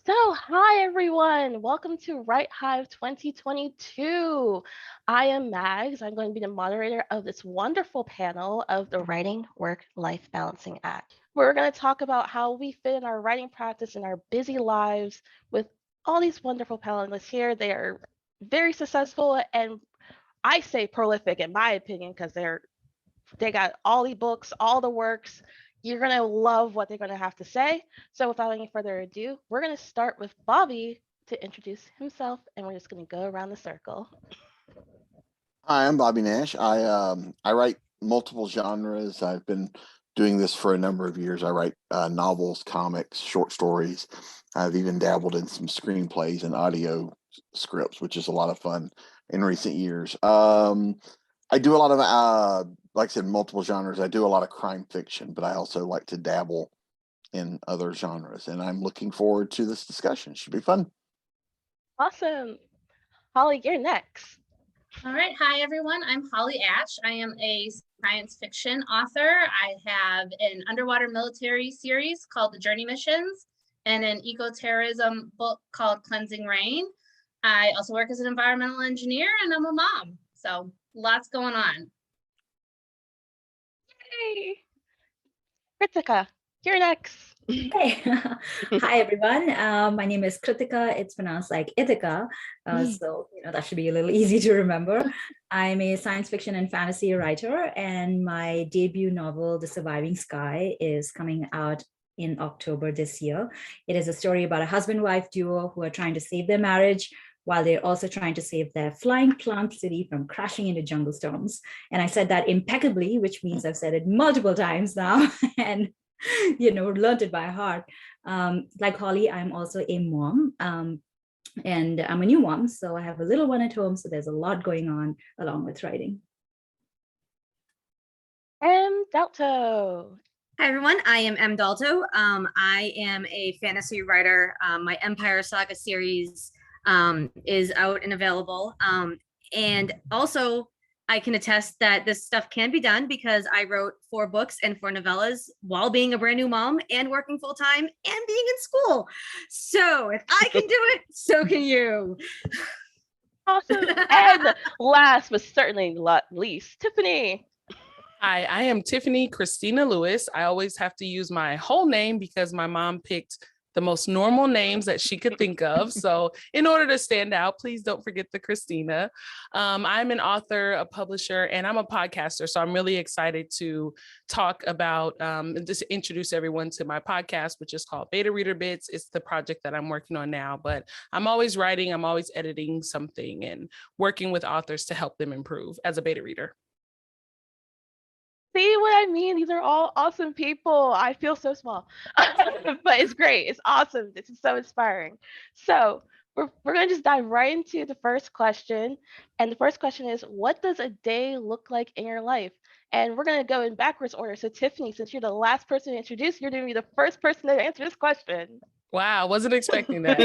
Hi everyone. Welcome to WriteHive 2022. I am Magz. I'm going to be the moderator of this wonderful panel of the Writing Work-Life Balancing Act. We're going to talk about how we fit in our writing practice in our busy lives with all these wonderful panelists here. They are very successful and I say prolific in my opinion because they got all the books, all the works. You're going to love what they're going to have to say. So without any further ado, we're going to start with Bobby to introduce himself, and we're just going to go around the circle. Hi, I'm Bobby Nash. I write multiple genres. I've been doing this for a number of years. I write novels, comics, short stories. I've even dabbled in some screenplays and audio scripts, which is a lot of fun in recent years. I do a lot of, like I said, multiple genres. I do a lot of crime fiction, but I also like to dabble in other genres. And I'm looking forward to this discussion. Should be fun. Awesome. Holly, you're next. All right. Hi, everyone. I'm Holly Ash. I am a science fiction author. I have an underwater military series called The Journey Missions and an eco-terrorism book called Cleansing Rain. I also work as an environmental engineer and I'm a mom. So lots going on. Yay! Kritika, you're next. Hey, hi everyone. My name is Kritika. It's pronounced like Ithaca, so that should be a little easy to remember. I'm a science fiction and fantasy writer, and my debut novel, The Surviving Sky, is coming out in October this year. It is a story about a husband-wife duo who are trying to save their marriage while they're also trying to save their flying plant city from crashing into jungle storms. And I said that impeccably, which means I've said it multiple times now, and learned it by heart. Like Holly, I'm also a mom, and I'm a new mom, so I have a little one at home, so there's a lot going on along with writing. Dalto. Hi everyone, I am Dalto. I am a fantasy writer. My Empire Saga series is out and available. And also I can attest that this stuff can be done because I wrote 4 books and 4 novellas while being a brand new mom and working full time and being in school. So if I can do it, so can you. Awesome. And last but certainly not least, Tiffany. Hi, I am Tiffany Christina Lewis. I always have to use my whole name because my mom picked the most normal names that she could think of. So in order to stand out, please don't forget the Christina. I'm an author, a publisher, and I'm a podcaster. So I'm really excited to talk about, just introduce everyone to my podcast, which is called Beta Reader Bits. It's the project that I'm working on now, but I'm always writing, I'm always editing something and working with authors to help them improve as a beta reader. See what I mean? These are all awesome people. I feel so small, but it's great. It's awesome. This is so inspiring. So we're going to just dive right into the first question. And the first question is, what does a day look like in your life? And we're going to go in backwards order. So Tiffany, since you're the last person to introduce, you're going to be the first person to answer this question. Wow, wasn't expecting that.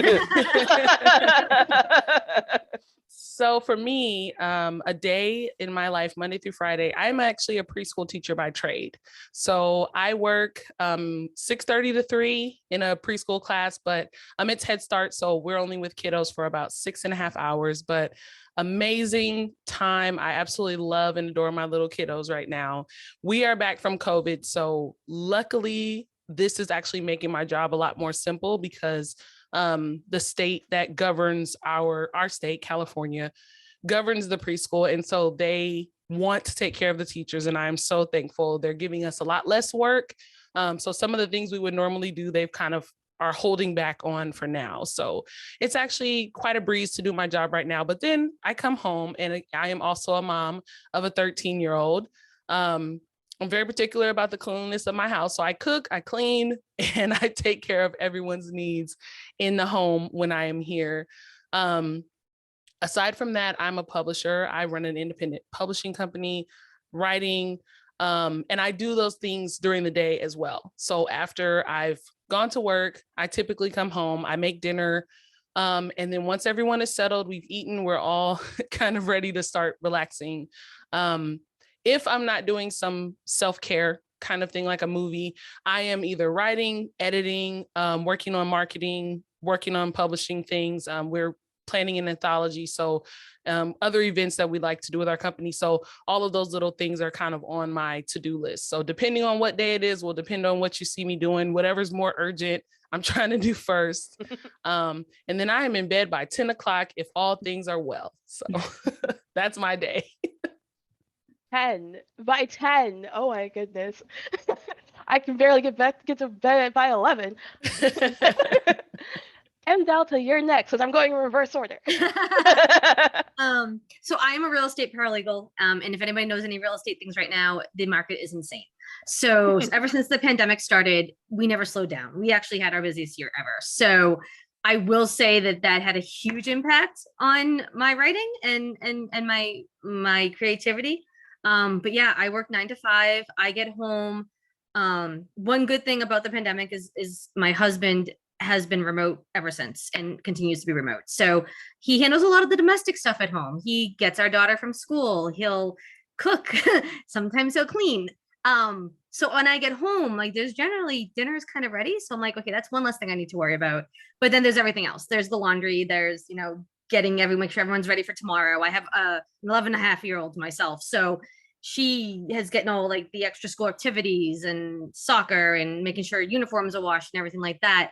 So for me, a day in my life, Monday through Friday, I'm actually a preschool teacher by trade. So I work 6:30 to 3 in a preschool class, but it's Head Start. So we're only with kiddos for about 6.5 hours, but amazing time. I absolutely love and adore my little kiddos right now. We are back from COVID. So luckily, this is actually making my job a lot more simple because the state that governs our state, California, governs the preschool. And so they want to take care of the teachers. And I'm so thankful. They're giving us a lot less work. So some of the things we would normally do, they've kind of are holding back on for now. So it's actually quite a breeze to do my job right now. But then I come home and I am also a mom of a 13-year-old. I'm very particular about the cleanliness of my house. So I cook, I clean, and I take care of everyone's needs in the home when I am here. Aside from that, I'm a publisher. I run an independent publishing company, writing, and I do those things during the day as well. So after I've gone to work, I typically come home, I make dinner, and then once everyone is settled, we've eaten, we're all kind of ready to start relaxing. If I'm not doing some self-care kind of thing like a movie, I am either writing, editing, working on marketing, working on publishing things. We're planning an anthology. So other events that we like to do with our company. So all of those little things are kind of on my to-do list. So depending on what day it is, will depend on what you see me doing. Whatever's more urgent, I'm trying to do first. And then I am in bed by 10 o'clock if all things are well. So that's my day. 10 by 10. Oh my goodness. I can barely get to bed by 11. M Delta, you're next, because I'm going in reverse order. So I'm a real estate paralegal. And if anybody knows any real estate things right now, the market is insane. So ever since the pandemic started, we never slowed down. We actually had our busiest year ever. So I will say that that had a huge impact on my writing and my creativity. But yeah, I work 9 to 5. I get home. One good thing about the pandemic is my husband has been remote ever since and continues to be remote. So he handles a lot of the domestic stuff at home. He gets our daughter from school. He'll cook. Sometimes he'll clean. So when I get home, like there's generally dinner is kind of ready. So I'm like, okay, that's one less thing I need to worry about. But then there's everything else. There's the laundry. There's, make sure everyone's ready for tomorrow. I have a 11.5-year-old myself. So she has getting all like the extra school activities and soccer and making sure uniforms are washed and everything like that.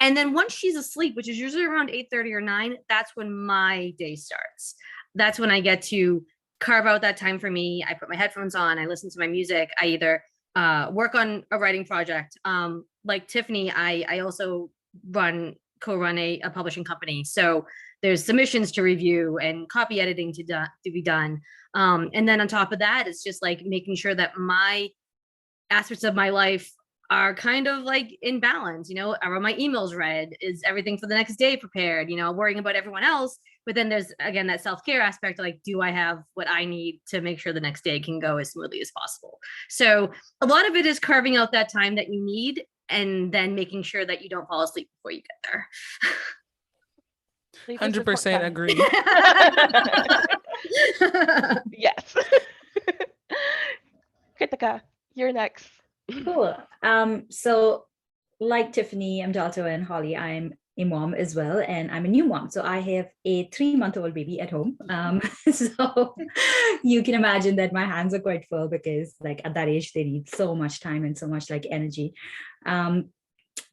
And then once she's asleep, which is usually around 8:30 or 9, that's when my day starts. That's when I get to carve out that time for me. I put my headphones on, I listen to my music. I either work on a writing project. Like Tiffany, I also co-run a publishing company. So there's submissions to review and copy editing to be done. And then on top of that, it's just like making sure that my aspects of my life are kind of like in balance. Are my emails read? Is everything for the next day prepared? Worrying about everyone else. But then there's, again, that self-care aspect, like, do I have what I need to make sure the next day can go as smoothly as possible? So a lot of it is carving out that time that you need and then making sure that you don't fall asleep before you get there. 100% agree. Yes. Kritika, you're next. Cool. So like Tiffany, Dalto, and Holly, I'm a mom as well, and I'm a new mom. So I have a 3-month-old baby at home. So you can imagine that my hands are quite full because like at that age, they need so much time and so much like energy.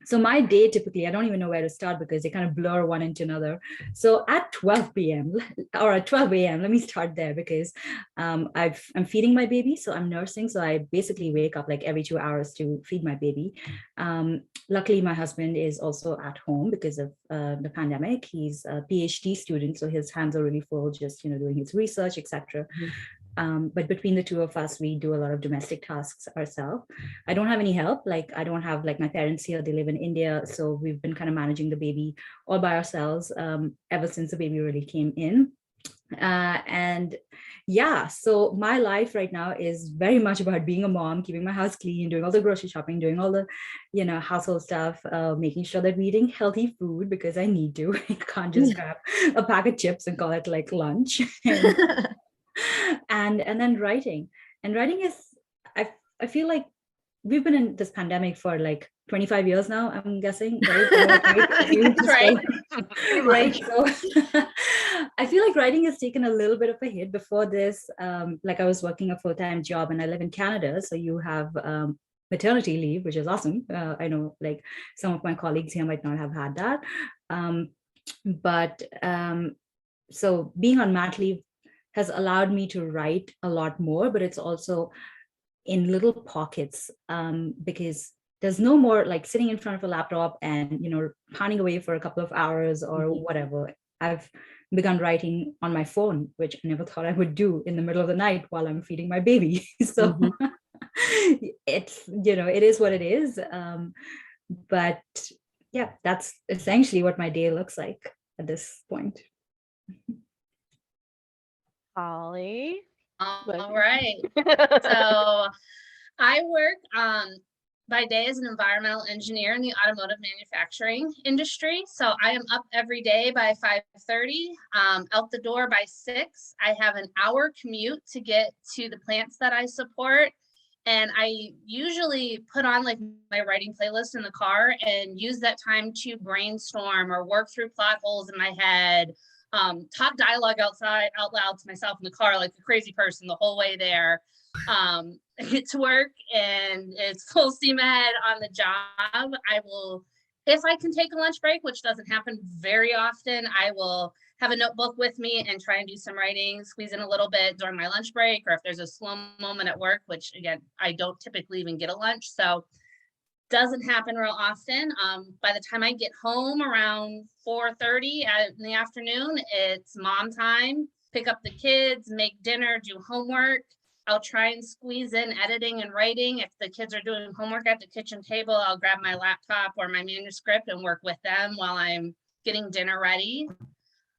So my day typically, I don't even know where to start because they kind of blur one into another. So at 12 p.m. or at 12 a.m., let me start there because I'm feeding my baby. So I'm nursing. So I basically wake up like every 2 hours to feed my baby. Luckily, my husband is also at home because of the pandemic. He's a PhD student, so his hands are really full just, doing his research, etc. But between the two of us, we do a lot of domestic tasks ourselves. I don't have any help. Like I don't have like my parents here, they live in India. So we've been kind of managing the baby all by ourselves ever since the baby really came in. And yeah, so my life right now is very much about being a mom, keeping my house clean, doing all the grocery shopping, doing all the, household stuff, making sure that we're eating healthy food because I need to. I can't just grab a pack of chips and call it like lunch. And then writing is, I feel like we've been in this pandemic for like 25 years now, I'm guessing, right? Right. Right. So I feel like writing has taken a little bit of a hit. Before this, like I was working a full-time job and I live in Canada. So you have maternity leave, which is awesome. I know like some of my colleagues here might not have had that. So being on mat leave has allowed me to write a lot more, but it's also in little pockets because there's no more like sitting in front of a laptop and, pounding away for a couple of hours or whatever. I've begun writing on my phone, which I never thought I would do in the middle of the night while I'm feeding my baby. So it's, it is what it is. But yeah, that's essentially what my day looks like at this point. Holly. All right. So I work by day as an environmental engineer in the automotive manufacturing industry. So I am up every day by 5:30, out the door by 6. I have an hour commute to get to the plants that I support. And I usually put on like my writing playlist in the car and use that time to brainstorm or work through plot holes in my head, talk dialogue out loud to myself in the car like a crazy person the whole way there. I get to work and it's full steam ahead on the job. I will, if I can take a lunch break, which doesn't happen very often, I will have a notebook with me and try and do some writing, squeeze in a little bit during my lunch break, or if there's a slow moment at work, which again, I don't typically even get a lunch. So doesn't happen real often. By the time I get home around 4:30 in the afternoon, it's mom time, pick up the kids, make dinner, do homework. I'll try and squeeze in editing and writing. If the kids are doing homework at the kitchen table, I'll grab my laptop or my manuscript and work with them while I'm getting dinner ready.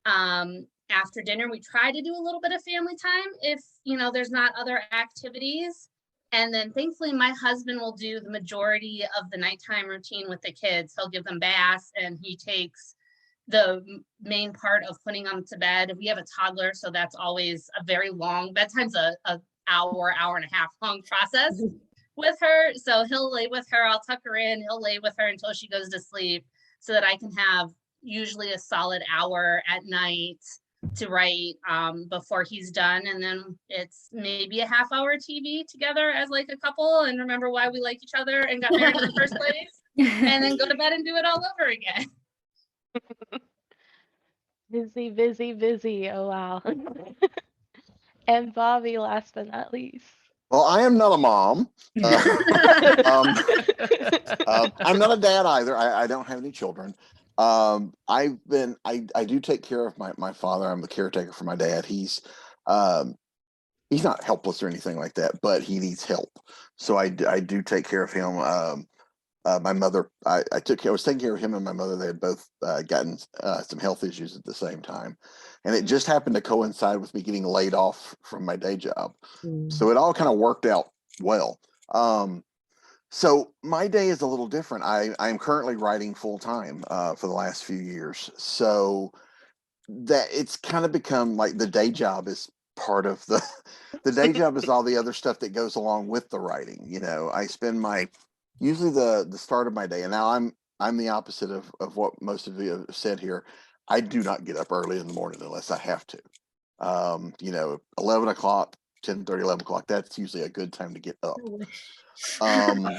After dinner, we try to do a little bit of family time if, there's not other activities. And then thankfully, my husband will do the majority of the nighttime routine with the kids. He'll give them baths and he takes the main part of putting them to bed. We have a toddler, so that's always a very long, bedtime's a hour and a half long process with her. So he'll lay with her, I'll tuck her in, he'll lay with her until she goes to sleep so that I can have usually a solid hour at night to write before he's done. And then it's maybe a half hour TV together as like a couple and remember why we like each other and got married in the first place, and then go to bed and do it all over again. Busy. Oh, wow. And Bobby, last but not least. Well, I am not a mom. I'm not a dad either. I don't have any children. I do take care of my father. I'm the caretaker for my dad. He's not helpless or anything like that, but he needs help. So I do take care of him. My mother, I was taking care of him and my mother. They had both gotten some health issues at the same time. And it just happened to coincide with me getting laid off from my day job. So it all kind of worked out well. So my day is a little different. I'm currently writing full time for the last few years. So that it's kind of become like the day job is part of the day job is all the other stuff that goes along with the writing. I spend usually the start of my day, and now I'm the opposite of what most of you have said here. I do not get up early in the morning unless I have to. 11 o'clock, 10:30, 11 o'clock, that's usually a good time to get up.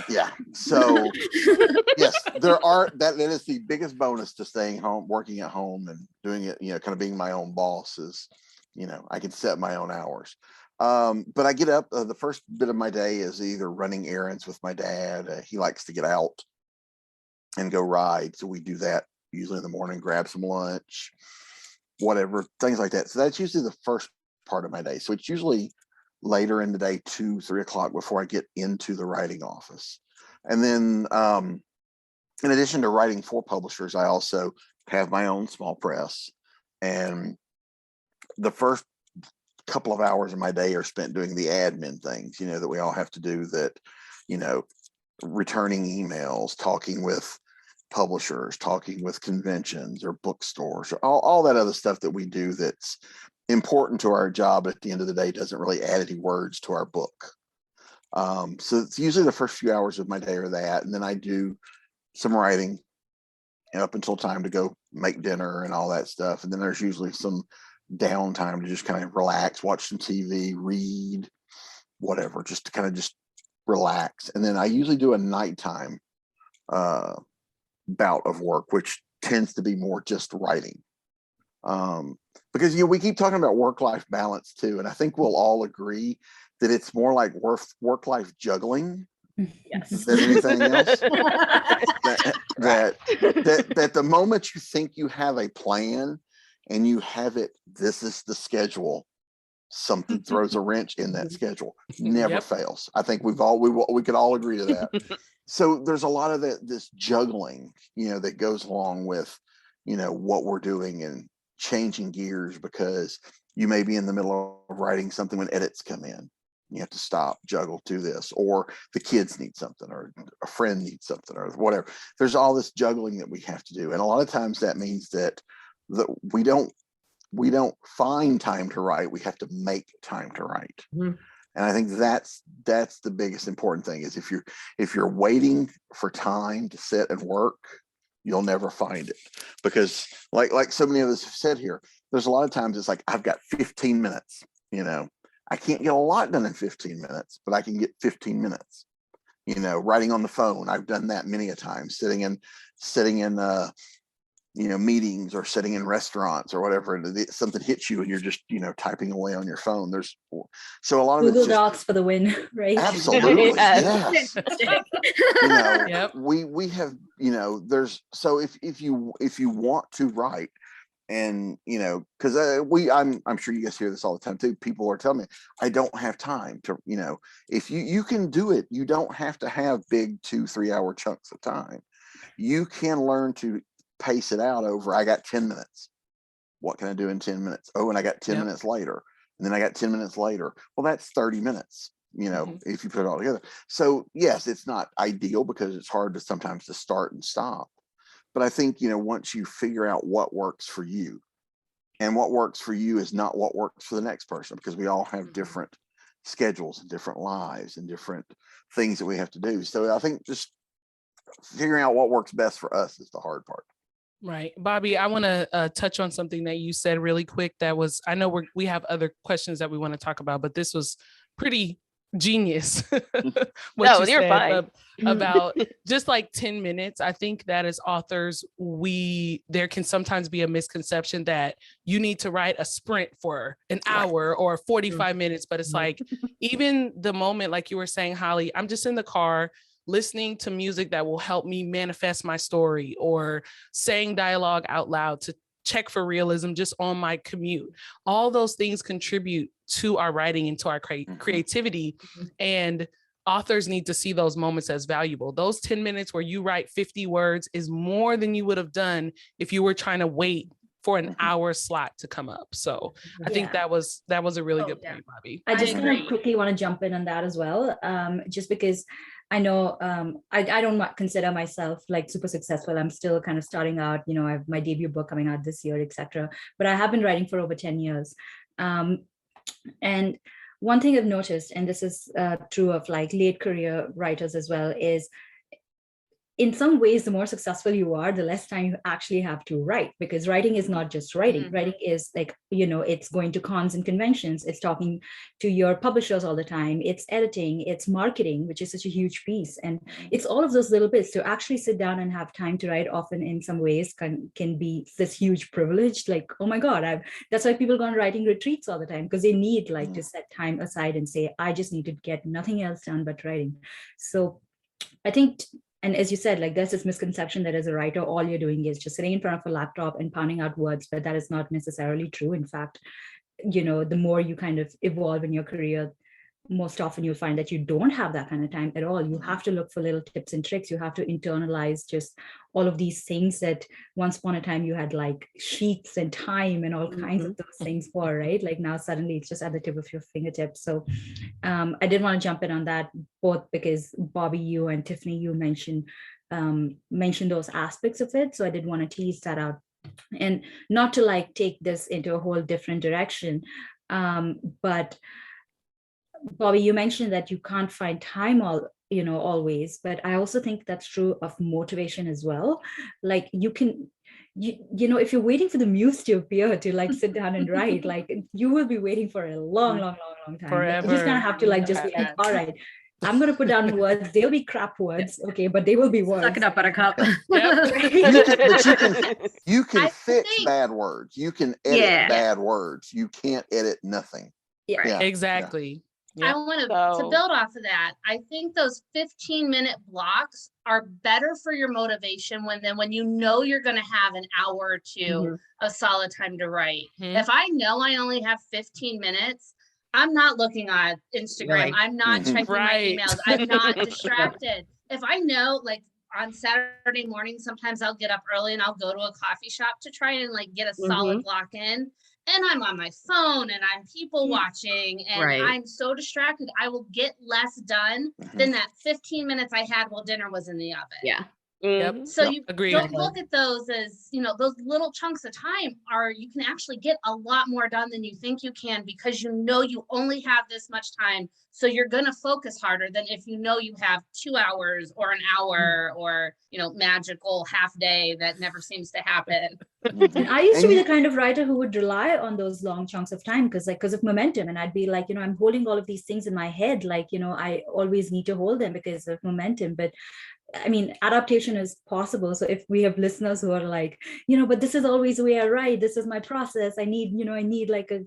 Yeah. So yes, that is the biggest bonus to staying home, working at home and doing it, kind of being my own boss is, I can set my own hours. But I get up, the first bit of my day is either running errands with my dad. He likes to get out and go ride. So we do that usually in the morning, grab some lunch, whatever, things like that. So that's usually the first part of my day. So it's usually later in the day, 2, 3 o'clock before I get into the writing office. And then in addition to writing for publishers, I also have my own small press. And the first couple of hours of my day are spent doing the admin things, that we all have to do, that, returning emails, talking with publishers, talking with conventions or bookstores, or all that other stuff that we do that's important to our job. At the end of the day, doesn't really add any words to our book. So it's usually the first few hours of my day are that, and then I do some writing up until time to go make dinner and all that stuff. And then there's usually some downtime to just kind of relax, watch some TV, read, whatever, just to kind of just relax. And then I usually do a nighttime bout of work, which tends to be more just writing. Because we keep talking about work-life balance too, and I think we'll all agree that it's more like work-life juggling than anything else. that the moment you think you have a plan and you have it, this is the schedule, something throws a wrench in that schedule. Never fails. I think we could all agree to that. So there's a lot of this juggling, that goes along with, what we're doing and changing gears, because you may be in the middle of writing something when edits come in. You have to stop, juggle, do this, or the kids need something, or a friend needs something, or whatever. There's all this juggling that we have to do. And a lot of times that means that we don't find time to write. We have to make time to write. And I think that's the biggest important thing is if you're waiting for time to sit and work, you'll never find it. Because like so many of us have said here, there's a lot of times it's like, I've got 15 minutes, you know, I can't get a lot done in 15 minutes, but I can get 15 minutes, you know, writing on the phone. I've done that many a time, sitting in you know, meetings or sitting in restaurants or whatever, something hits you and you're just, you know, typing away on your phone. So a lot of Google it's just, Docs for the win, right? absolutely. Yes. Yes. You know, Yep. we have, you know, so if you want to write, and you know, because I'm sure you guys hear this all the time too, people are telling me, I don't have time to, you know, if you can do it, you don't have to have big 2-3 hour chunks of time. You can learn to pace it out over, I got 10 minutes, what can I do in 10 minutes? Oh, and I got 10 Yep. minutes later, and then I got 10 minutes later. Well, that's 30 minutes, you know, if you put it all together. So yes, it's not ideal because it's hard to sometimes to start and stop. But I think, you know, once you figure out what works for you, and what works for you is not what works for the next person, because we all have different schedules and different lives and different things that we have to do. So I think just figuring out what works best for us is the hard part. Right. Bobby, I want to touch on something that you said really quick. That was, I know we have other questions that we want to talk about, but this was pretty genius. What No, you you're said fine. about just like 10 minutes. I think that as authors, there can sometimes be a misconception that you need to write a sprint for an hour or 45 minutes, but it's like, even the moment, like you were saying, Holly, I'm just in the car listening to music that will help me manifest my story, or saying dialogue out loud to check for realism just on my commute. All those things contribute to our writing and to our creativity. And authors need to see those moments as valuable. Those 10 minutes where you write 50 words is more than you would have done if you were trying to wait for an hour slot to come up. So I think that was a really good point, Bobby. I just kind of quickly want to jump in on that as well, just because I know I don't consider myself like super successful. I'm still kind of starting out, you know, I have my debut book coming out this year, etc. But I have been writing for over 10 years. And one thing I've noticed, and this is true of like late career writers as well, is in some ways, the more successful you are, the less time you actually have to write, because writing is not just writing. Writing is like, you know, it's going to cons and conventions. It's talking to your publishers all the time. It's editing, it's marketing, which is such a huge piece. And it's all of those little bits. To actually sit down and have time to write often in some ways can be this huge privilege. Like, oh my God, that's why people go on writing retreats all the time, because they need like to set time aside and say, I just need to get nothing else done but writing. So I think, and as you said, like there's this misconception that as a writer, all you're doing is just sitting in front of a laptop and pounding out words, but that is not necessarily true. In fact, you know, the more you kind of evolve in your career, most often you'll find that you don't have that kind of time at all. You have to look for little tips and tricks. You have to internalize just all of these things that once upon a time you had like sheets and time and all kinds of those things for, right? Like now suddenly it's just at the tip of your fingertips. So I did want to jump in on that, both because Bobby, you and Tiffany, you mentioned those aspects of it. So I did want to tease that out, and not to like take this into a whole different direction. But Bobby, you mentioned that you can't find time always, but I also think that's true of motivation as well. Like you know, if you're waiting for the muse to appear to like sit down and write, like you will be waiting for a long time. Forever. You just kind of have to like just be like, all right, I'm going to put down words. They'll be crap words, okay, but they will be words. Suck it up, Buttercup. You can fix bad words. You can edit bad words. You can't edit nothing. Yeah, exactly. I want to build off of that. I think those 15-minute blocks are better for your motivation when you know you're going to have an hour or two of solid time to write. If I know I only have 15 minutes, I'm not looking at Instagram. I'm not checking my emails. I'm not distracted. If I know, like on Saturday morning, sometimes I'll get up early and I'll go to a coffee shop to try and like get a solid block in. And I'm on my phone and I'm people watching and I'm so distracted. I will get less done than that 15 minutes I had while dinner was in the oven. Yeah. Yep. So Nope. you Agreed. don't look at those as, those little chunks of time you can actually get a lot more done than you think you can, because you only have this much time. So you're going to focus harder than if you have 2 hours or an hour or, magical half day that never seems to happen. And I used to be the kind of writer who would rely on those long chunks of time because of momentum. And I'd be like, I'm holding all of these things in my head. Like, I always need to hold them because of momentum. But I mean, adaptation is possible. So if we have listeners who are like, but this is always the way I write, this is my process, I need like an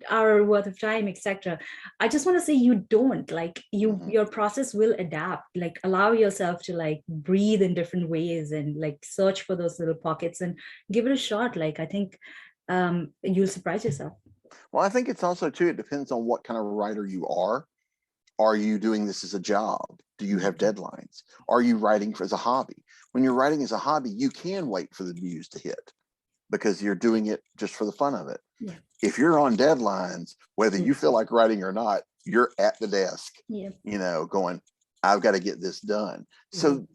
hour worth of time, etc. I just want to say you don't, like, your process will adapt. Like, allow yourself to like breathe in different ways and like search for those little pockets and give it a shot. Like, I think you'll surprise yourself. Well, I think it's also too, it depends on what kind of writer you are. Are you doing this as a job? Do you have deadlines? Are you writing as a hobby? When you're writing as a hobby, you can wait for the muse to hit because you're doing it just for the fun of it. Yeah. If you're on deadlines, whether you feel like writing or not, you're at the desk, going, I've got to get this done. So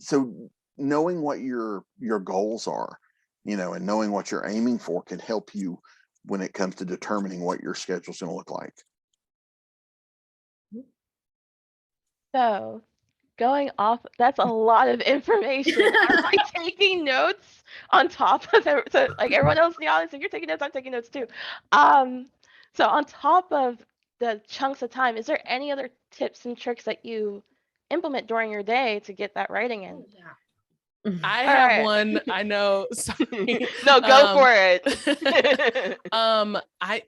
knowing what your goals are, and knowing what you're aiming for can help you when it comes to determining what your schedule's going to look like. So going off, that's a lot of information. I'm like taking notes on top of it. So like everyone else in the audience, if you're taking notes, I'm taking notes too. So on top of the chunks of time, is there any other tips and tricks that you implement during your day to get that writing in? I have one. I know. Sorry. No, go for it.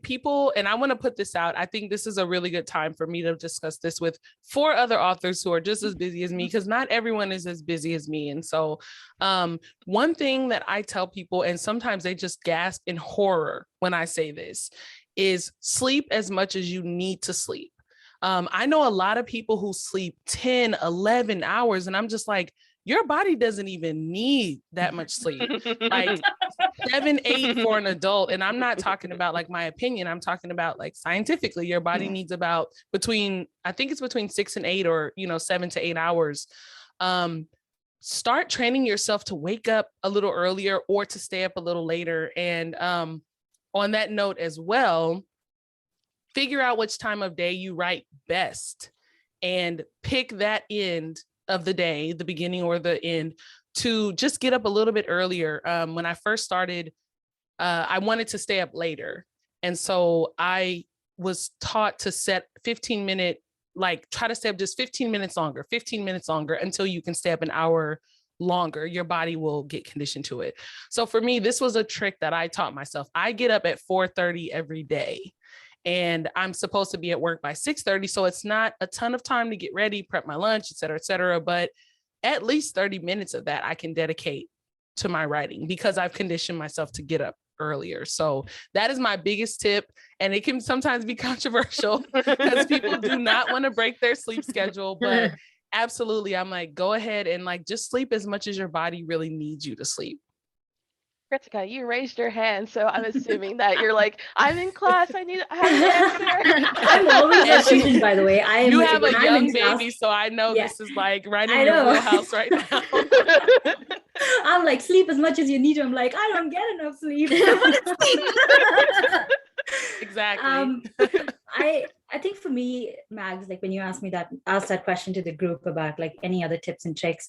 People, and I want to put this out. I think this is a really good time for me to discuss this with 4 other authors who are just as busy as me, because not everyone is as busy as me. And so, one thing that I tell people, and sometimes they just gasp in horror when I say this, is sleep as much as you need to sleep. I know a lot of people who sleep 10, 11 hours, and I'm just like, your body doesn't even need that much sleep, like 7, 8 for an adult. And I'm not talking about like my opinion. I'm talking about like scientifically, your body needs about between 6 and 8 or, 7 to 8 hours. Start training yourself to wake up a little earlier or to stay up a little later. And on that note as well, figure out which time of day you write best and pick that end of the day, the beginning or the end, to just get up a little bit earlier. When I first started, I wanted to stay up later. And so I was taught to set 15-minute, like try to stay up just 15 minutes longer until you can stay up an hour longer. Your body will get conditioned to it. So for me, this was a trick that I taught myself. I get up at 4:30 every day. And I'm supposed to be at work by 6:30. So it's not a ton of time to get ready, prep my lunch, et cetera, but at least 30 minutes of that I can dedicate to my writing because I've conditioned myself to get up earlier. So that is my biggest tip. And it can sometimes be controversial because people do not want to break their sleep schedule, but absolutely, I'm like, go ahead and like, just sleep as much as your body really needs you to sleep. Kritika, you raised your hand, so I'm assuming that you're like, I'm in class, I have an answer. I'm always a student, by the way. You have a young baby, so I know this is like right in your wheelhouse right now. I'm like, sleep as much as you need to. I'm like, I don't get enough sleep. Exactly. I think for me, Magz, like when you asked that question to the group about like any other tips and tricks,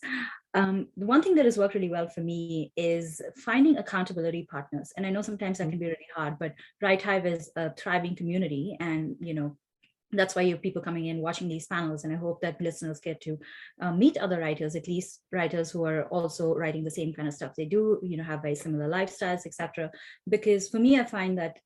the one thing that has worked really well for me is finding accountability partners. And I know sometimes that can be really hard, but WriteHive is a thriving community, and that's why you have people coming in watching these panels. And I hope that listeners get to meet other writers, at least writers who are also writing the same kind of stuff they do, have very similar lifestyles, etc. Because for me, I find that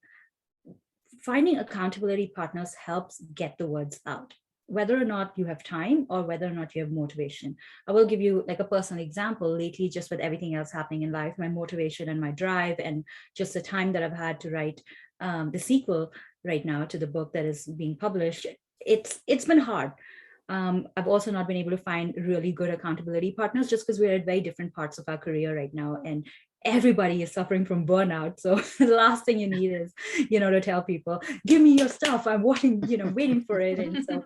finding accountability partners helps get the words out, whether or not you have time or whether or not you have motivation. I will give you like a personal example. Lately, just with everything else happening in life, my motivation and my drive and just the time that I've had to write the sequel right now to the book that is being published, it's been hard. I've also not been able to find really good accountability partners just because we're at very different parts of our career right now. And everybody is suffering from burnout. So the last thing you need is, to tell people, give me your stuff. I'm waiting for it. And so,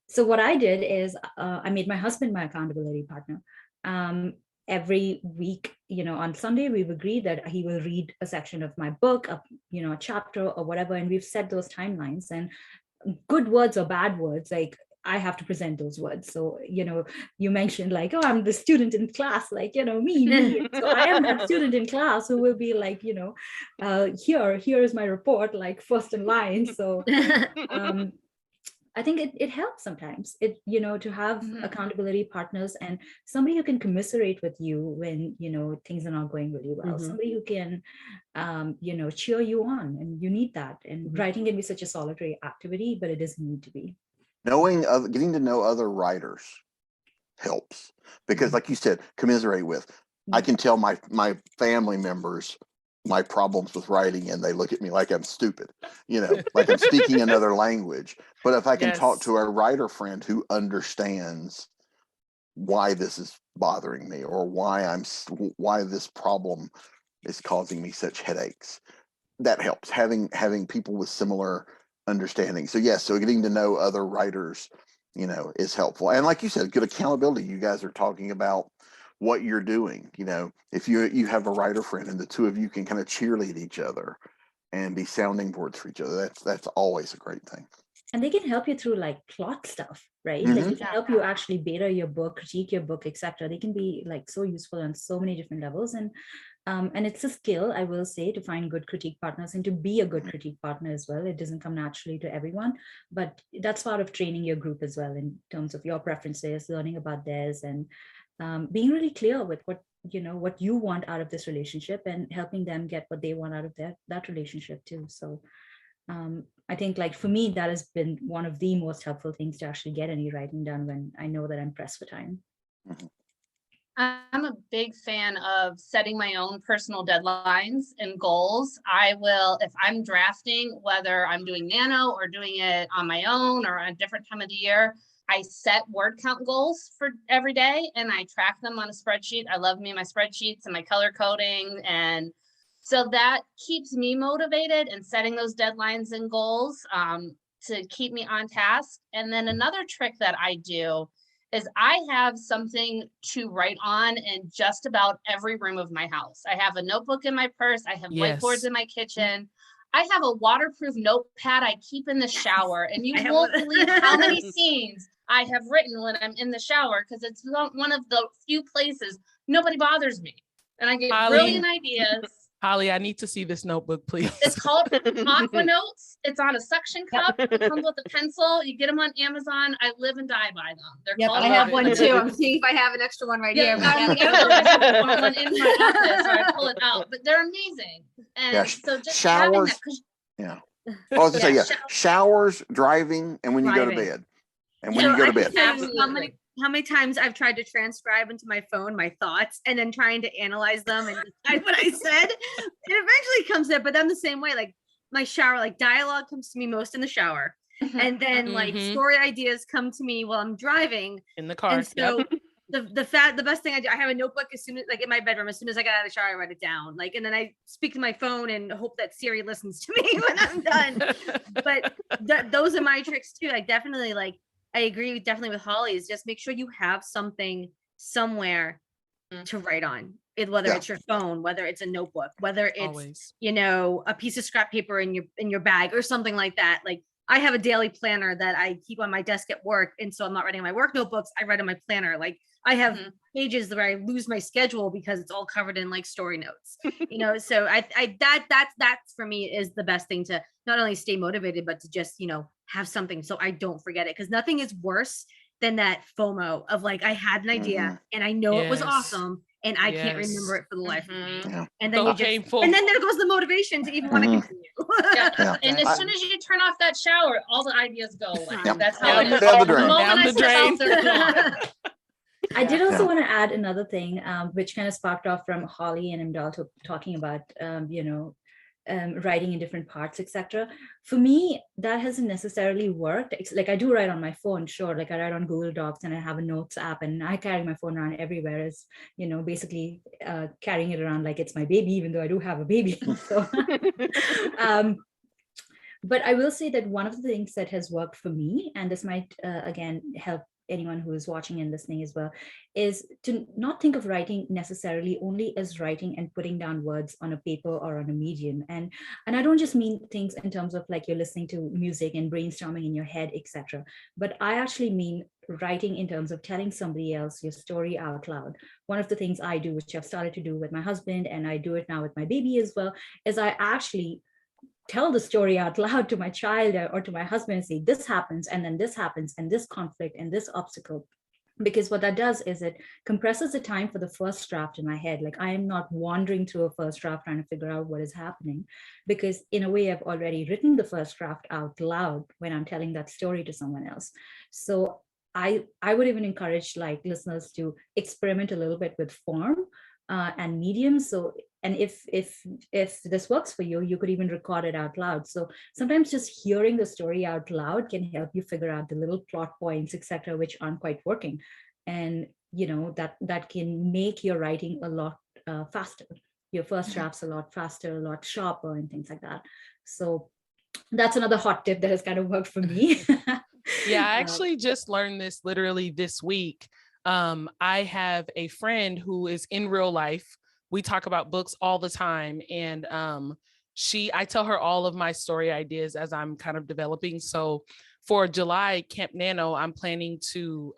so what I did is I made my husband my accountability partner. every week, on Sunday, we've agreed that he will read a section of my book, a chapter or whatever, and we've set those timelines. And good words or bad words, like I have to present those words. So, you mentioned like, oh, I'm the student in class, like, me. So I am that student in class who will be like, here is my report, like first in line. So I think it helps sometimes to have accountability partners and somebody who can commiserate with you when, things are not going really well, somebody who can, cheer you on, and you need that. And writing can be such a solitary activity, but it doesn't need to be. Getting to know other writers helps, because like you said, commiserate with. I can tell my family members my problems with writing, and they look at me like I'm stupid, like I'm speaking another language. But if I can talk to a writer friend who understands why this is bothering me, or why this problem is causing me such headaches, that helps. Having people with similar understanding. So yes, so getting to know other writers, is helpful. And like you said, good accountability. You guys are talking about what you're doing. If you have a writer friend and the two of you can kind of cheerlead each other and be sounding boards for each other, that's always a great thing. And they can help you through like plot stuff, right? Like they can help you actually beta your book, critique your book, etc. They can be like so useful on so many different levels. And it's a skill, I will say, to find good critique partners and to be a good critique partner as well. It doesn't come naturally to everyone, but that's part of training your group as well, in terms of your preferences, learning about theirs, and being really clear with what you want out of this relationship, and helping them get what they want out of that relationship too. So I think, like, for me, that has been one of the most helpful things to actually get any writing done when I know that I'm pressed for time. I'm a big fan of setting my own personal deadlines and goals. I will, if I'm drafting, whether I'm doing nano or doing it on my own or a different time of the year, I set word count goals for every day and I track them on a spreadsheet. I love me my spreadsheets and my color coding. And so that keeps me motivated and setting those deadlines and goals to keep me on task. And then another trick that I do is I have something to write on in just about every room of my house. I have a notebook in my purse. I have whiteboards in my kitchen. I have a waterproof notepad I keep in the shower, and you won't believe how many scenes I have written when I'm in the shower, because it's one of the few places nobody bothers me. And I get brilliant ideas. Holly, I need to see this notebook, please. It's called Aqua Notes. It's on a suction cup. It comes with a pencil. You get them on Amazon. I live and die by them. They're called I have one too. I'm seeing if I have an extra one right here. I have one in my office, or I pull it out. But they're amazing. And so just showers. I was gonna say, showers, driving, and when you go to bed. And when you go to bed. How many times I've tried to transcribe into my phone my thoughts and then trying to analyze them and decide what I said. It eventually comes there, but I'm the same way. Like my shower, like dialogue comes to me most in the shower. And then like story ideas come to me while I'm driving. In the car. And so the best thing I do, I have a notebook as soon as, like, in my bedroom, as soon as I get out of the shower, I write it down. Like, and then I speak to my phone and hope that Siri listens to me when I'm done. But those are my tricks too. Like definitely, like, I agree definitely with Holly, is just make sure you have something somewhere to write on. Whether it's your phone, whether it's a notebook, whether it's a piece of scrap paper in your bag or something like that. Like I have a daily planner that I keep on my desk at work, and so I'm not writing my work notebooks. I write in my planner. Like I have pages where I lose my schedule because it's all covered in like story notes. So that's for me is the best thing to not only stay motivated, but to just have something so I don't forget it, because nothing is worse than that FOMO of like I had an idea and I know it was awesome and I can't remember it for the life of me. And then and then there goes the motivation to even want to continue. And as soon as you turn off that shower, all the ideas go away. That's how it is. Down the drain. I did also want to add another thing, which kind of sparked off from Holly and Imdal talking about, writing in different parts, etc. For me, that hasn't necessarily worked. It's like I do write on my phone, sure. Like I write on Google Docs and I have a notes app, and I carry my phone around everywhere as, basically carrying it around like it's my baby, even though I do have a baby. So, but I will say that one of the things that has worked for me, and this might again help anyone who is watching and listening as well, is to not think of writing necessarily only as writing and putting down words on a paper or on a medium. And I don't just mean things in terms of like you're listening to music and brainstorming in your head, etc. But I actually mean writing in terms of telling somebody else your story out loud. One of the things I do, which I've started to do with my husband, and I do it now with my baby as well, is I actually tell the story out loud to my child or to my husband and say, this happens, and then this happens, and this conflict, and this obstacle. Because what that does is it compresses the time for the first draft in my head. Like I am not wandering through a first draft trying to figure out what is happening, because in a way I've already written the first draft out loud when I'm telling that story to someone else. So I would even encourage like listeners to experiment a little bit with form and medium. So, and if this works for you, you could even record it out loud. So sometimes just hearing the story out loud can help you figure out the little plot points, etc., which aren't quite working, and that can make your writing a lot faster. Your first draft's a lot faster, a lot sharper, and things like that. So that's another hot tip that has kind of worked for me. Yeah, I actually just learned this literally this week. I have a friend who is in real life. We talk about books all the time. And I tell her all of my story ideas as I'm kind of developing. So for July Camp Nano, I'm planning to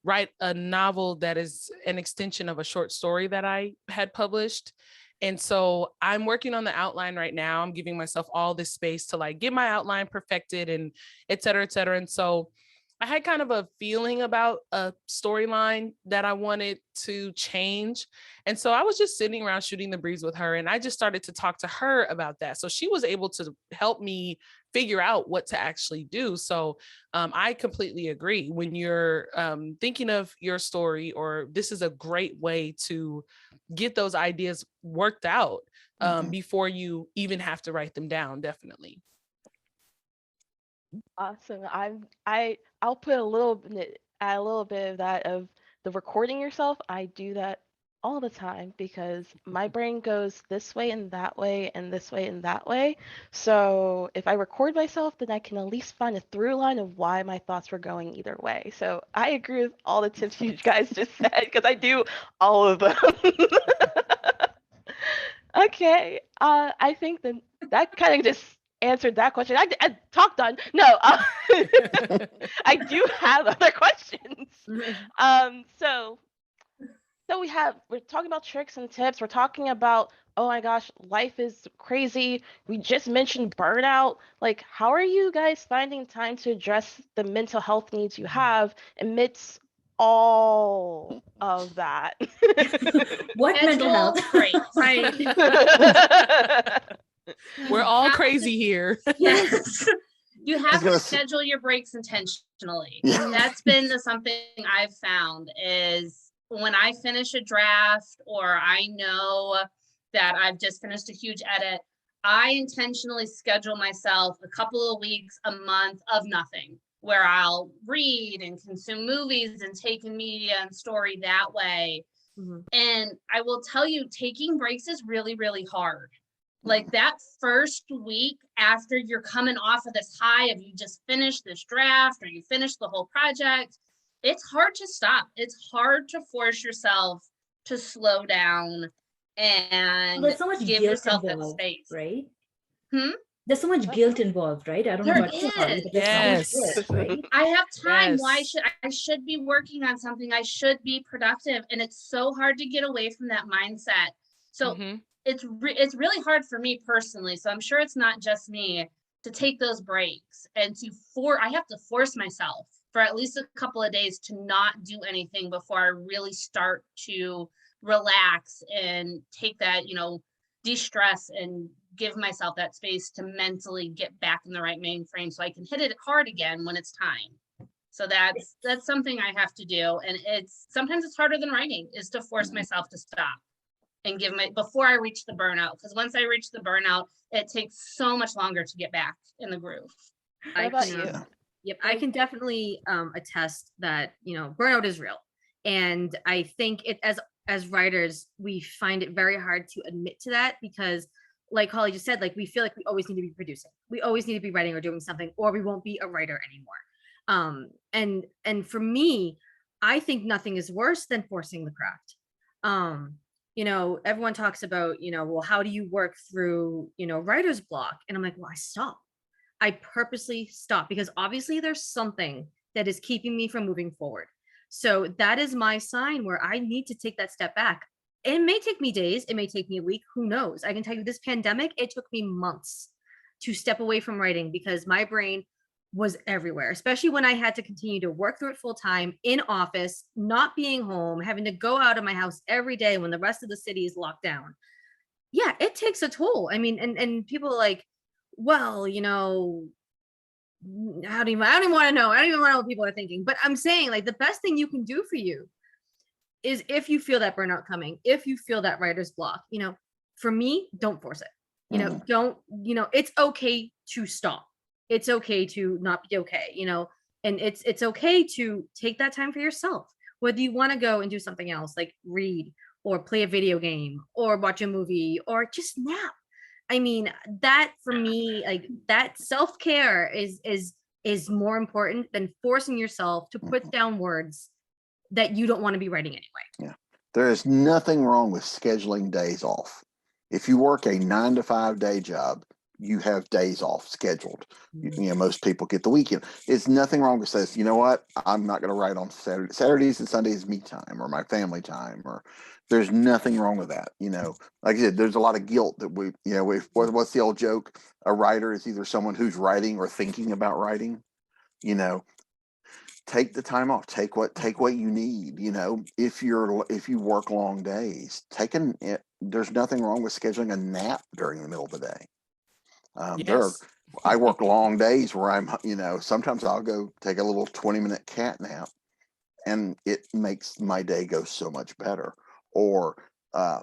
write a novel that is an extension of a short story that I had published. And so I'm working on the outline right now. I'm giving myself all this space to like get my outline perfected and et cetera, et cetera. And so I had kind of a feeling about a storyline that I wanted to change. And so I was just sitting around shooting the breeze with her, and I just started to talk to her about that. So she was able to help me figure out what to actually do. So I completely agree. When you're thinking of your story, or this is a great way to get those ideas worked out before you even have to write them down, definitely. Awesome. I'll put a little bit of that of the recording yourself. I do that all the time because my brain goes this way and that way and this way and that way. So if I record myself, then I can at least find a through line of why my thoughts were going either way. So I agree with all the tips you guys just said because I do all of them. Okay. I think that kind of just answered that question. I talked on. No, I do have other questions. So we're talking about tricks and tips. We're talking about, oh my gosh, life is crazy. We just mentioned burnout. Like, how are you guys finding time to address the mental health needs you have amidst all of that? What mental health? Great, right? We're all crazy here. Yes. You have to schedule your breaks intentionally. Yeah. That's been something I've found is when I finish a draft or I know that I've just finished a huge edit, I intentionally schedule myself a couple of weeks, a month of nothing, where I'll read and consume movies and take in media and story that way. Mm-hmm. And I will tell you, taking breaks is really, really hard. Like that first week after you're coming off of this high of you just finished this draft or you finished the whole project, it's hard to stop. It's hard to force yourself to slow down and there's so much give guilt yourself involved, that space. Right? There's so much guilt involved, right? I don't know about you, but there's so much guilt, right? I have time. Why should I should be working on something? I should be productive. And it's so hard to get away from that mindset. So it's really hard for me personally. So I'm sure it's not just me to take those breaks and I have to force myself for at least a couple of days to not do anything before I really start to relax and take that, de-stress and give myself that space to mentally get back in the right mainframe so I can hit it hard again when it's time. So that's something I have to do. And sometimes it's harder than writing, is to force myself to stop and before I reach the burnout. Because once I reach the burnout, it takes so much longer to get back in the groove. What about you? Yep, I can definitely attest that, burnout is real. And I think as writers, we find it very hard to admit to that because, like Holly just said, like we feel like we always need to be producing. We always need to be writing or doing something, or we won't be a writer anymore. And for me, I think nothing is worse than forcing the craft. Everyone talks about, well, how do you work through, writer's block? And I'm like, well, I stop. I purposely stop because obviously there's something that is keeping me from moving forward. So that is my sign where I need to take that step back. It may take me days, it may take me a week, who knows? I can tell you this pandemic, it took me months to step away from writing because my brain was everywhere, especially when I had to continue to work through it full time in office, not being home, having to go out of my house every day when the rest of the city is locked down. Yeah, it takes a toll. I mean, and people are like, well, I don't even want to know. I don't even want to know what people are thinking. But I'm saying, like, the best thing you can do for you is if you feel that burnout coming, if you feel that writer's block, for me, don't force it. Don't, it's okay to stop. It's okay to not be okay, and it's okay to take that time for yourself, whether you want to go and do something else like read or play a video game or watch a movie or just nap. I mean, that for me, like that self-care is more important than forcing yourself to put down words that you don't want to be writing anyway. Yeah. There is nothing wrong with scheduling days off. If you work a 9 to 5 day job, you have days off scheduled. Most people get the weekend. It's nothing wrong with saying, you know what, I'm not going to write on Saturday. Saturdays and Sundays, me time or my family time, or there's nothing wrong with that. Like I said, there's a lot of guilt that what's the old joke? A writer is either someone who's writing or thinking about writing. Take the time off, take what you need. If you work long days, there's nothing wrong with scheduling a nap during the middle of the day. Yes. I work long days where I'm, sometimes I'll go take a little 20-minute cat nap and it makes my day go so much better. Or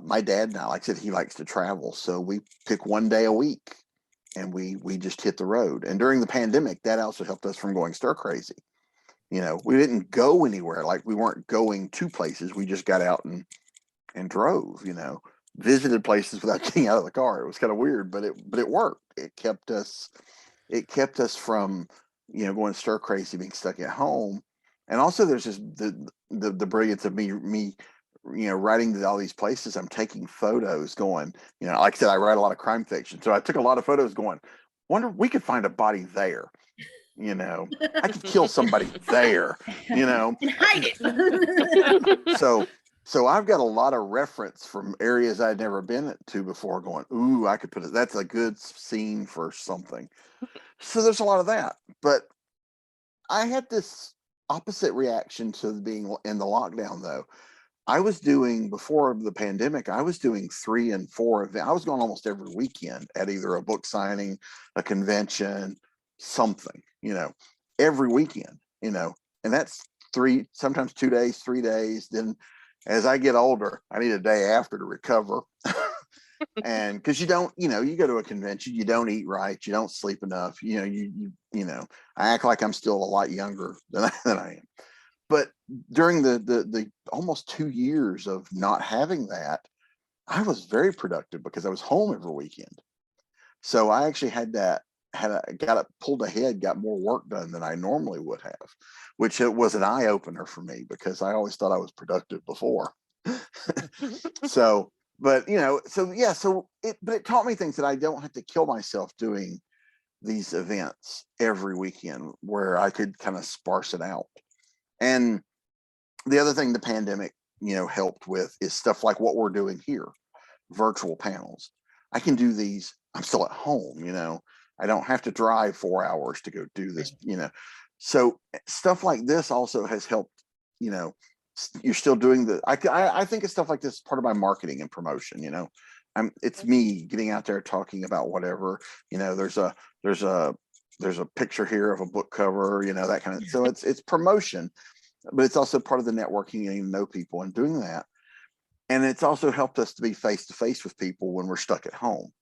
my dad now, like I said, he likes to travel. So we pick one day a week and we just hit the road. And during the pandemic, that also helped us from going stir crazy. We didn't go anywhere. Like we weren't going to places. We just got out and drove, visited places without getting out of the car. It was kind of weird, but it worked. It kept us from, going stir crazy, being stuck at home. And also there's just the brilliance of me, writing to all these places. I'm taking photos going, like I said, I write a lot of crime fiction. So I took a lot of photos going, wonder if we could find a body there. I could kill somebody there, And hide it. So I've got a lot of reference from areas I'd never been to before going, ooh, I could put it, that's a good scene for something. So there's a lot of that. But I had this opposite reaction to being in the lockdown though. Before the pandemic, I was doing 3 and 4 events. I was going almost every weekend at either a book signing, a convention, something, every weekend, and that's sometimes 2 days, 3 days. Then as I get older, I need a day after to recover. And because you don't, you go to a convention, you don't eat right, you don't sleep enough, I act like I'm still a lot younger than I am. But during the almost 2 years of not having that, I was very productive because I was home every weekend. So I actually pulled ahead, got more work done than I normally would have, which it was an eye opener for me because I always thought I was productive before. But it taught me things that I don't have to kill myself doing these events every weekend where I could kind of sparse it out. And the other thing the pandemic, helped with is stuff like what we're doing here, virtual panels. I can do these. I'm still at home, I don't have to drive 4 hours to go do this, So stuff like this also has helped, you're still doing I think of stuff like this part of my marketing and promotion, it's me getting out there talking about whatever, there's a picture here of a book cover, that kind of, so it's promotion, but it's also part of the networking, getting to know people and doing that. And it's also helped us to be face to face with people when we're stuck at home,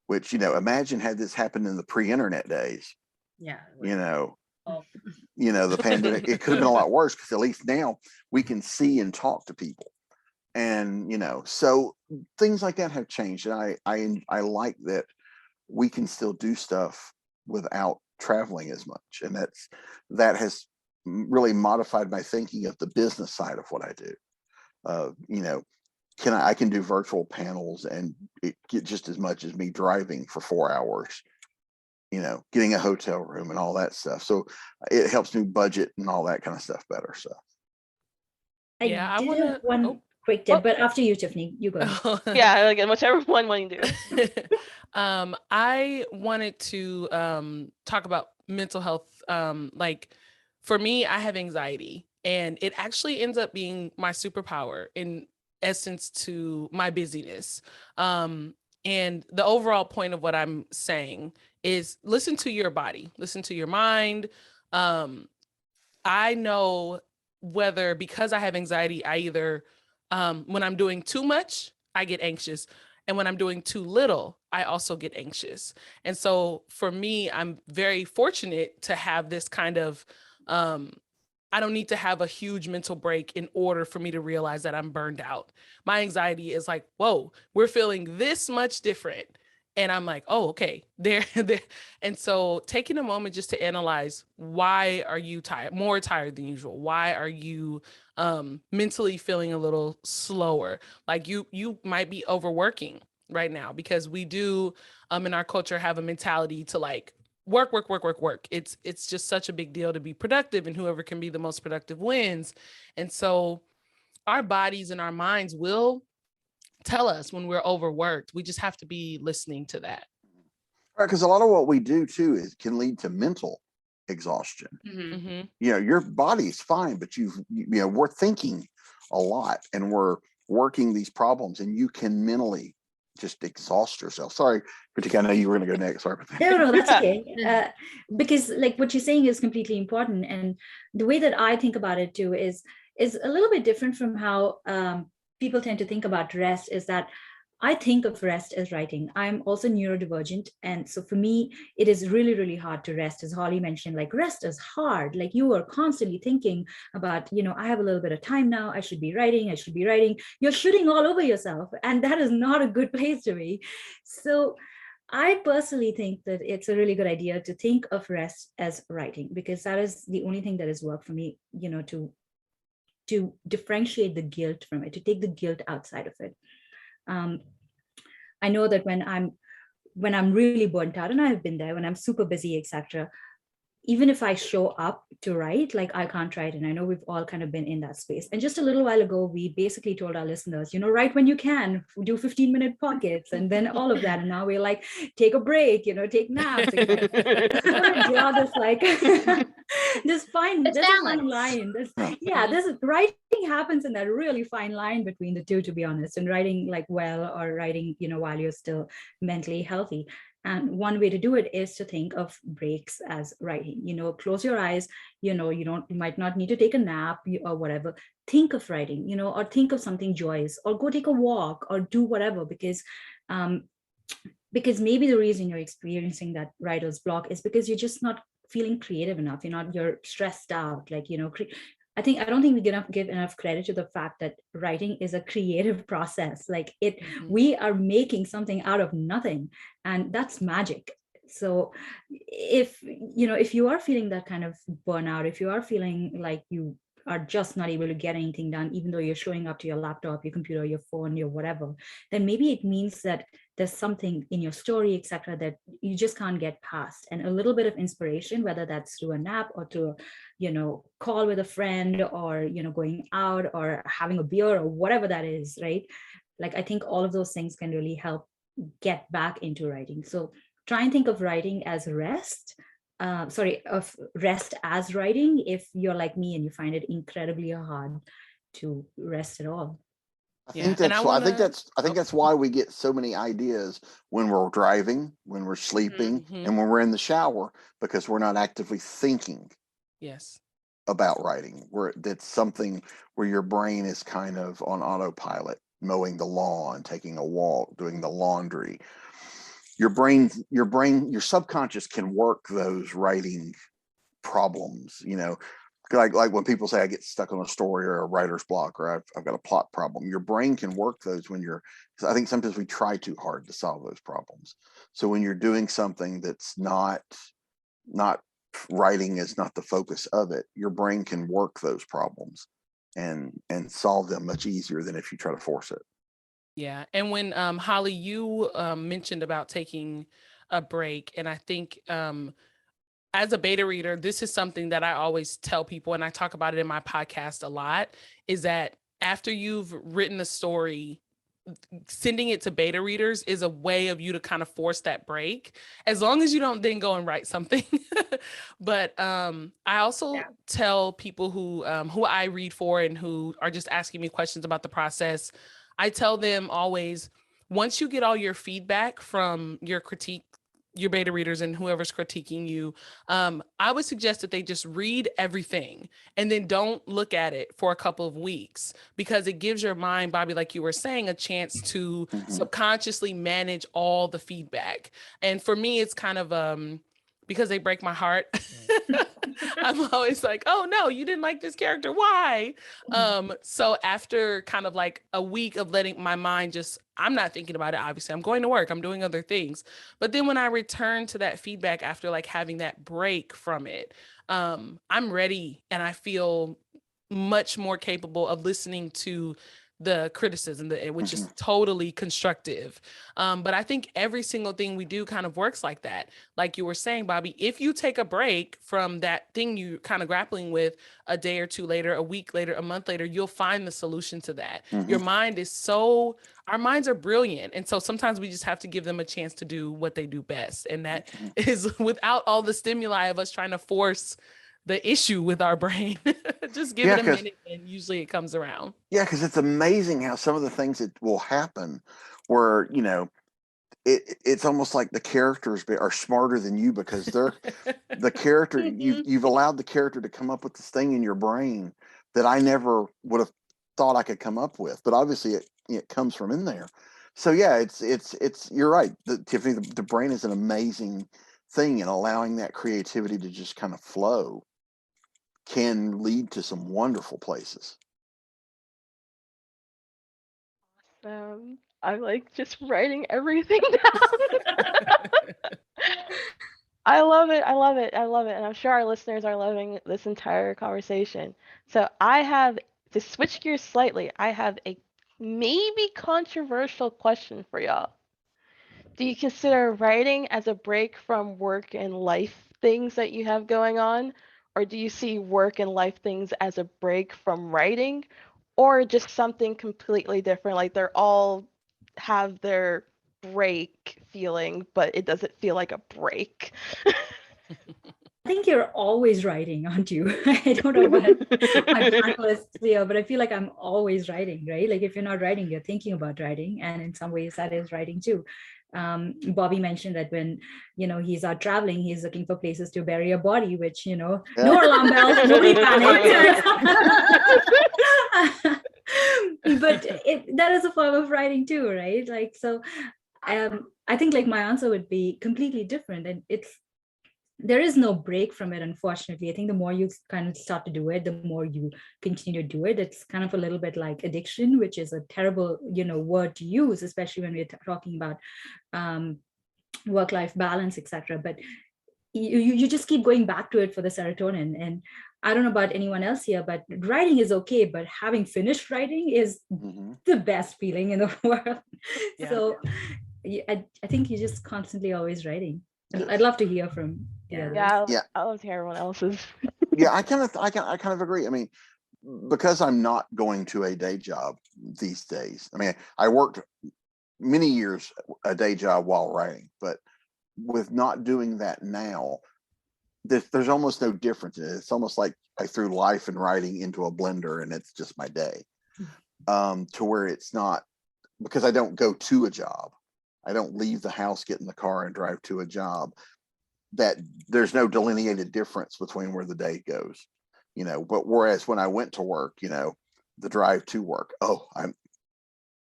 which, imagine had this happened in the pre-internet days. Yeah. The pandemic, it could have been a lot worse because at least now we can see and talk to people. And, so things like that have changed. And I like that we can still do stuff without traveling as much, and that has really modified my thinking of the business side of what I do. I can do virtual panels and it get just as much as me driving for 4 hours, getting a hotel room and all that stuff. So it helps me budget and all that kind of stuff better. So I did have one quick tip, but after you, Tiffany, you go. Yeah, again, whichever one you do. I wanted to talk about mental health. Like for me, I have anxiety, and it actually ends up being my superpower in essence to my busyness. And the overall point of what I'm saying is listen to your body, listen to your mind. I know whether, because I have anxiety, I either when I'm doing too much, I get anxious. And when I'm doing too little, I also get anxious. And so for me, I'm very fortunate to have this kind of, I don't need to have a huge mental break in order for me to realize that I'm burned out. My anxiety is like, whoa, we're feeling this much different. And I'm like, oh, okay, there. And so taking a moment just to analyze, why are you tired, more tired than usual? Why are you mentally feeling a little slower? Like you might be overworking right now, because we do in our culture have a mentality to like work. It's just such a big deal to be productive, and whoever can be the most productive wins. And so our bodies and our minds will tell us when we're overworked. We just have to be listening to that. Right, because a lot of what we do too can lead to mental exhaustion. Mm-hmm. Your body's fine, but we're thinking a lot and we're working these problems, and you can mentally just exhaust yourself. Sorry, Kritika, I know you were going to go next. Sorry about that. No, that's okay. Because like what you're saying is completely important, and the way that I think about it too is a little bit different from how people tend to think about rest. Is that I think of rest as writing. I'm also neurodivergent. And so for me, it is really, really hard to rest. As Holly mentioned, like rest is hard. Like you are constantly thinking about, I have a little bit of time now. I should be writing. You're shooting all over yourself. And that is not a good place to be. So I personally think that it's a really good idea to think of rest as writing, because that is the only thing that has worked for me, to differentiate the guilt from it, to take the guilt outside of it. I know that when I'm really burnt out, and I've been there, when I'm super busy, etc., even if I show up to write, like I can't write. And I know we've all kind of been in that space. And just a little while ago, we basically told our listeners, write when you can, do 15-minute pockets, and then all of that. And now we're like, take a break, take naps. Draw this like this fine line. Writing happens in that really fine line between the two, to be honest, and writing like well, or writing, while you're still mentally healthy. And one way to do it is to think of breaks as writing. Close your eyes. You might not need to take a nap or whatever. Think of writing, or think of something joyous, or go take a walk, or do whatever, because maybe the reason you're experiencing that writer's block is because you're just not feeling creative enough. You're stressed out. Like, I don't think we give enough credit to the fact that writing is a creative process. Like we are making something out of nothing, and that's magic. So if you are feeling that kind of burnout, if you are feeling like you are just not able to get anything done, even though you're showing up to your laptop, your computer, your phone, your whatever, then maybe it means that there's something in your story, etc., that you just can't get past. And a little bit of inspiration, whether that's through a nap or to call with a friend, or going out or having a beer or whatever that is, right? Like I think all of those things can really help get back into writing. So try and think of writing as rest. Of rest as writing, if you're like me and you find it incredibly hard to rest at all. I think that's why we get so many ideas when we're driving, when we're sleeping, and when we're in the shower, because we're not actively thinking about writing. That's something where your brain is kind of on autopilot, mowing the lawn, taking a walk, doing the laundry. Your subconscious can work those writing problems, like when people say I get stuck on a story or a writer's block, or I've got a plot problem. Your brain can work those because I think sometimes we try too hard to solve those problems. So when you're doing something that's not not writing is not the focus of it, your brain can work those problems and solve them much easier than if you try to force it. Yeah. And when Holly, you mentioned about taking a break, and I think as a beta reader, this is something that I always tell people, and I talk about it in my podcast a lot, is that after you've written a story, sending it to beta readers is a way of you to kind of force that break, as long as you don't then go and write something. But I also tell people who I read for and who are just asking me questions about the process, I tell them always, once you get all your feedback from your beta readers and whoever's critiquing you, I would suggest that they just read everything and then don't look at it for a couple of weeks, because it gives your mind, Bobby, like you were saying, a chance to subconsciously manage all the feedback. And for me, it's kind of because they break my heart. I'm always like, oh no, you didn't like this character. Why? So after kind of like a week of letting my mind just, I'm not thinking about it. Obviously, I'm going to work, I'm doing other things. But then when I return to that feedback after like having that break from it, I'm ready and I feel much more capable of listening to the criticism, which is totally constructive. But I think every single thing we do kind of works like that. Like you were saying, Bobby, if you take a break from that thing you kind of grappling with a day or two later, a week later, a month later, you'll find the solution to that. Your mind is our minds are brilliant. And so sometimes we just have to give them a chance to do what they do best. And that is without all the stimuli of us trying to force the issue with our brain. Just give it a minute and usually it comes around. Yeah, because it's amazing how some of the things that will happen where, it's almost like the characters are smarter than you, because they're the character, you've allowed the character to come up with this thing in your brain that I never would have thought I could come up with. But obviously it comes from in there. So yeah, it's you're right. Tiffany, the brain is an amazing thing, and allowing that creativity to just kind of flow can lead to some wonderful places. I'm like just writing everything down. I love it. I love it. I love it. And I'm sure our listeners are loving this entire conversation. So I have, to switch gears slightly, I have a maybe controversial question for y'all. Do you consider writing as a break from work and life things that you have going on? Or do you see work and life things as a break from writing? Or just something completely different? Like they're all have their break feeling, but it doesn't feel like a break. I think you're always writing, aren't you? I don't know about my panelists here, but I feel like I'm always writing, right? Like if you're not writing, you're thinking about writing. And in some ways that is writing too. Bobby mentioned that when, he's out traveling, he's looking for places to bury a body, which, no alarm bells, nobody panic. But that is a form of writing too, right? Like, so I think like my answer would be completely different. And there is no break from it, unfortunately. I think the more you kind of start to do it, the more you continue to do it. It's kind of a little bit like addiction, which is a terrible, word to use, especially when we're talking about work-life balance, etc. But you just keep going back to it for the serotonin. And I don't know about anyone else here, but writing is okay, but having finished writing is the best feeling in the world. Yeah. So I think you're just constantly always writing. I'd love to hear from I love to hear everyone else's. Yeah, I kind of agree. I mean, because I'm not going to a day job these days. I mean, I worked many years a day job while writing, but with not doing that now, there's almost no difference. It's almost like I threw life and writing into a blender and it's just my day. To where it's not, because I don't go to a job. I don't leave the house, get in the car and drive to a job. That there's no delineated difference between where the day goes, but whereas when I went to work, the drive to work,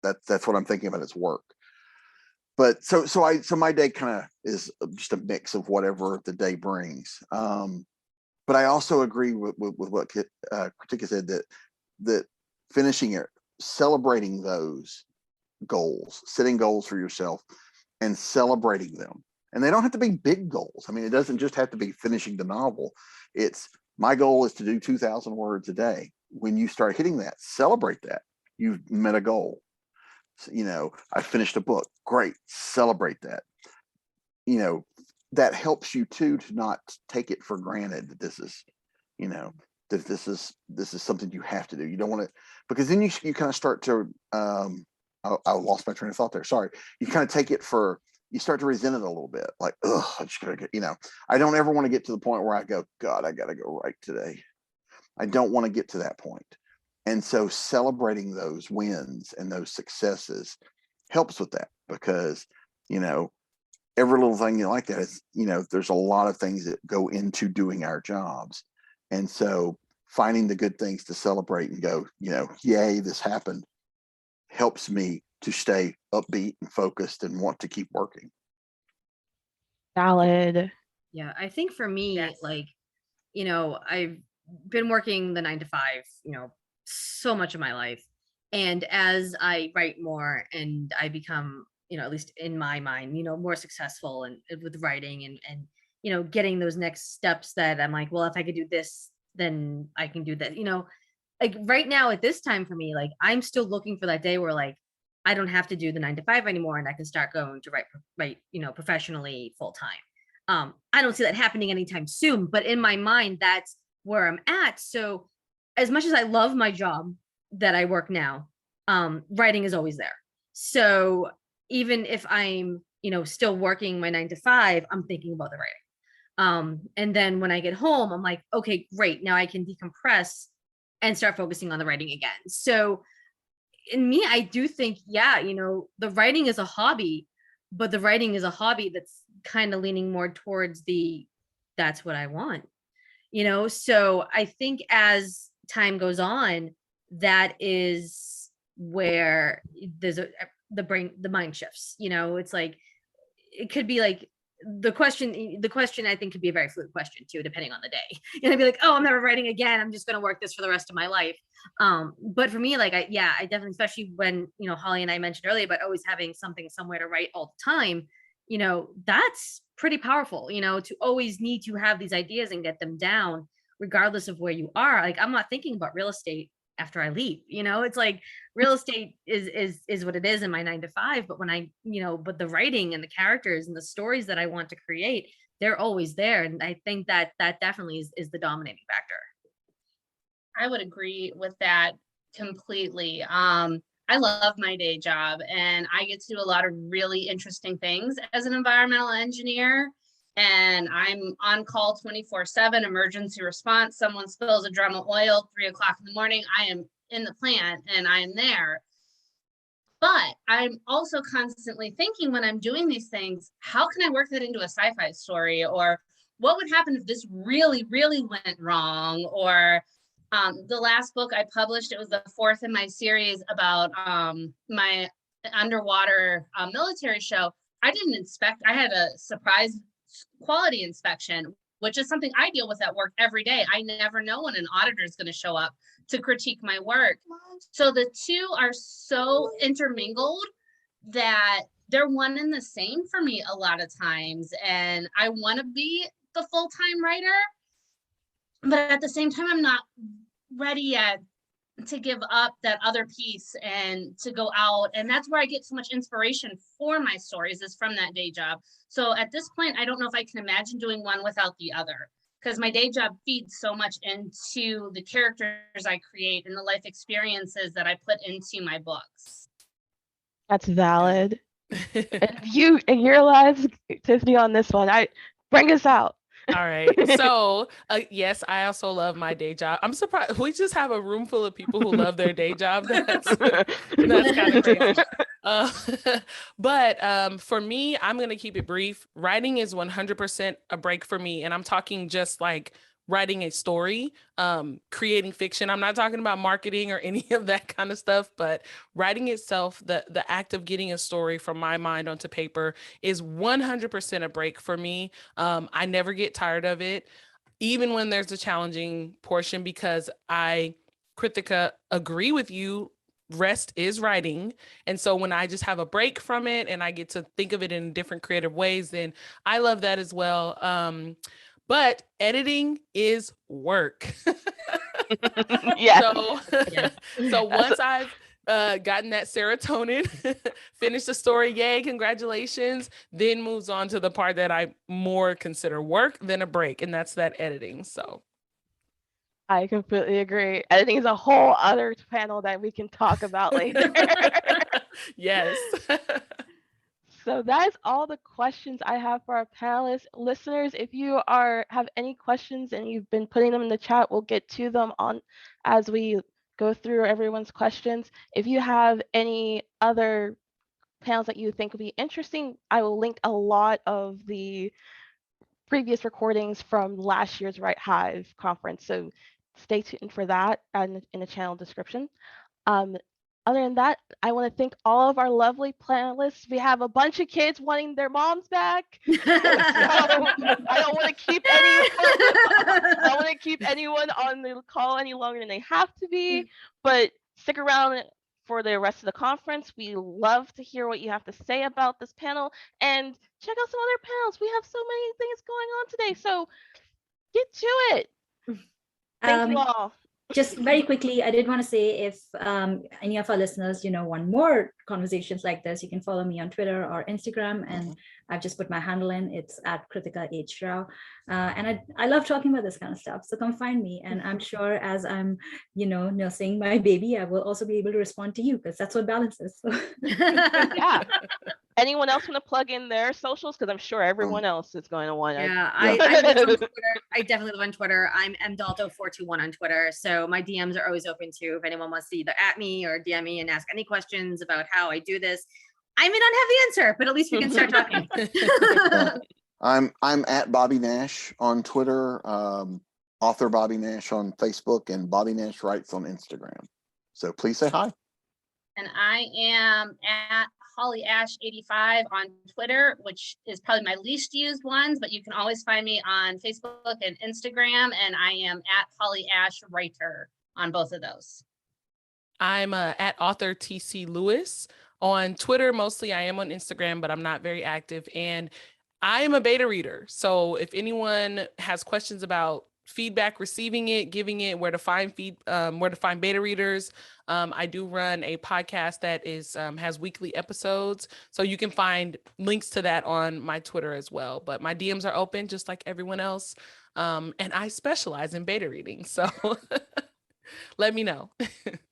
that's what I'm thinking about, it's work. But so my day kind of is just a mix of whatever the day brings. But I also agree with what Kritika said, that finishing it, celebrating those goals, setting goals for yourself and celebrating them And they don't have to be big goals. I mean, it doesn't just have to be finishing the novel. It's my goal is to do 2,000 words a day. When you start hitting that, celebrate that. You've met a goal. So, you know, I finished a book. Great. Celebrate that. You know, that helps you too to not take it for granted that this is, you know, that this is something you have to do. You don't want to, because then you kind of start to I lost my train of thought there. Sorry. You kind of take it for, you start to resent it a little bit. Like, oh, I just gotta get, you know, I don't ever want to get to the point where I go, God, I gotta go write today. I don't want to get to that point. And so celebrating those wins and those successes helps with that, because, you know, every little thing you like that is, you know, there's a lot of things that go into doing our jobs. And so finding the good things to celebrate and go, you know, yay, this happened, helps me to stay upbeat and focused and want to keep working. Valid. Yeah, I think for me, Yes. like, you know, I've been working the 9 to 5, you know, so much of my life. And as I write more and I become, you know, at least in my mind, you know, more successful and with writing and, you know, getting those next steps that I'm like, well, if I could do this, then I can do that, you know, like right now at this time for me, like I'm still looking for that day where like I don't have to do the 9 to 5 anymore and I can start going to write, you know, professionally full time. I don't see that happening anytime soon, but in my mind, that's where I'm at. So as much as I love my job that I work now, writing is always there. So even if I'm, you know, still working my 9 to 5, I'm thinking about the writing. And then when I get home, I'm like, okay, great. Now I can decompress and start focusing on the writing again. So in me, I do think, yeah, you know, the writing is a hobby, but the writing is a hobby that's kind of leaning more towards that's what I want, you know? So I think as time goes on, that is where there's the mind shifts, you know, it's like, it could be like, the question I think could be a very fluid question too, depending on the day. You know, be like, oh, I'm never writing again. I'm just going to work this for the rest of my life. But for me, like, I definitely, especially when, you know, Holly and I mentioned earlier about always having something somewhere to write all the time, you know, that's pretty powerful, you know, to always need to have these ideas and get them down, regardless of where you are. Like, I'm not thinking about real estate after I leave, you know, it's like real estate is what it is in my 9 to 5. But when I, you know, but the writing and the characters and the stories that I want to create, they're always there. And I think that definitely is the dominating factor. I would agree with that completely. I love my day job and I get to do a lot of really interesting things as an environmental engineer. And I'm on call 24/7, emergency response. Someone spills a drum of oil, 3 o'clock in the morning, I am in the plant and I am there. But I'm also constantly thinking when I'm doing these things, how can I work that into a sci-fi story? Or what would happen if this really, really went wrong? Or the last book I published, it was the 4th in my series about my underwater military show. I didn't inspect, I had a surprise quality inspection, which is something I deal with at work every day. I never know when an auditor is going to show up to critique my work. So the two are so intermingled that they're one and the same for me a lot of times. And I want to be the full-time writer, but at the same time, I'm not ready yet to give up that other piece and to go out. And that's where I get so much inspiration for my stories, is from that day job. So at this point, I don't know if I can imagine doing one without the other, because my day job feeds so much into the characters I create and the life experiences that I put into my books. That's valid. And your last, Tiffany, on this one, bring us out. All right. So yes, I also love my day job. I'm surprised we just have a room full of people who love their day job. That's kind of crazy. But for me, I'm going to keep it brief. Writing is 100% a break for me. And I'm talking just like writing a story, creating fiction. I'm not talking about marketing or any of that kind of stuff, but writing itself, the act of getting a story from my mind onto paper is 100% a break for me. I never get tired of it, even when there's a challenging portion, because I, Kritika, agree with you rest is writing. And so when I just have a break from it and I get to think of it in different creative ways, then I love that as well. But editing is work. Yeah. So, so once I've gotten that serotonin, finished the story, yay, congratulations, then moves on to the part that I more consider work than a break, and that's that editing. So I completely agree. Editing is a whole other panel that we can talk about later. yes. So that is all the questions I have for our panelists. Listeners, if you have any questions and you've been putting them in the chat, we'll get to them on as we go through everyone's questions. If you have any other panels that you think would be interesting, I will link a lot of the previous recordings from last year's WriteHive conference. So stay tuned for that and in the channel description. Other than that, I want to thank all of our lovely panelists. We have a bunch of kids wanting their moms back. So I don't want to keep anyone on the call any longer than they have to be, but stick around for the rest of the conference. We love to hear what you have to say about this panel and check out some other panels. We have so many things going on today, so get to it. Thank you all. Just very quickly, I did want to say if any of our listeners, want more conversations like this, you can follow me on Twitter or Instagram, and I've just put my handle in. It's at Kritika H. And I love talking about this kind of stuff. So come find me. And I'm sure as I'm, nursing my baby, I will also be able to respond to you because that's what balance is. So. Yeah. Anyone else want to plug in their socials? Because I'm sure everyone else is going to want to. Yeah, I live on Twitter. I definitely live on Twitter. I'm mdalto421 on Twitter. So my DMs are always open to if anyone wants to either at me or DM me and ask any questions about how I do this. I may not have the answer, but at least we can start talking. I'm at Bobby Nash on Twitter, author Bobby Nash on Facebook, and Bobby Nash Writes on Instagram. So please say hi. And I am at Holly Ash 85 on Twitter, which is probably my least used ones, but you can always find me on Facebook and Instagram. And I am at Holly Ash Writer on both of those. I'm at author TC Lewis on Twitter. Mostly I am on Instagram, but I'm not very active. And I am a beta reader. So if anyone has questions about feedback, receiving it, giving it, where to find beta readers, I do run a podcast that has weekly episodes, so you can find links to that on my Twitter as well. But my DMs are open just like everyone else, and I specialize in beta reading, so let me know.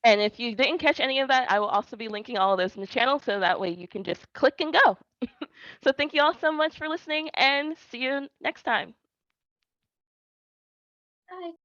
And if you didn't catch any of that, I will also be linking all of those in the channel, so that way you can just click and go. So thank you all so much for listening, and see you next time. Bye.